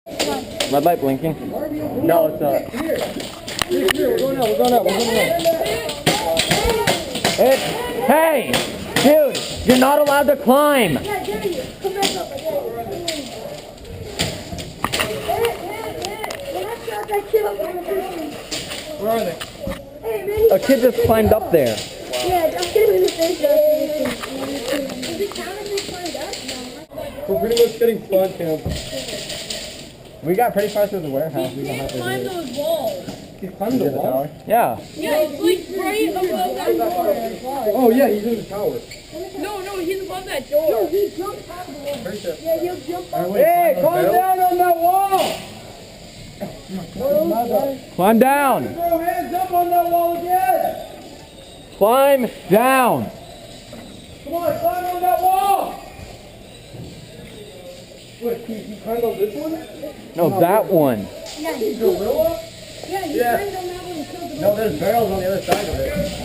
Red light blinking. No, it's not. Here, we're going out. Hey, dude, you're not allowed to climb. Yeah, there you go. Come back up. Where are they? Hey, man. A kid just climbed up there. Yeah, I'm kidding in the face. Does it count if they climbed up? No. We're pretty much getting spawn camped. We got pretty far through the warehouse. He climbed those walls. He's climbed the wall? Yeah. Yeah, he's like right above that door. Oh yeah, he's in the tower. No, he's above that door. He jumped out of the wall. Yeah, he'll jump out. Hey, climb down on that wall! Climb down. Throw hands up on that wall again! Climb down. Come on, climb on that wall! Wait, he climbed on this one? No, that one. Yeah, Gorilla? he climbed on that one and killed the No, there's barrels on the other side of it.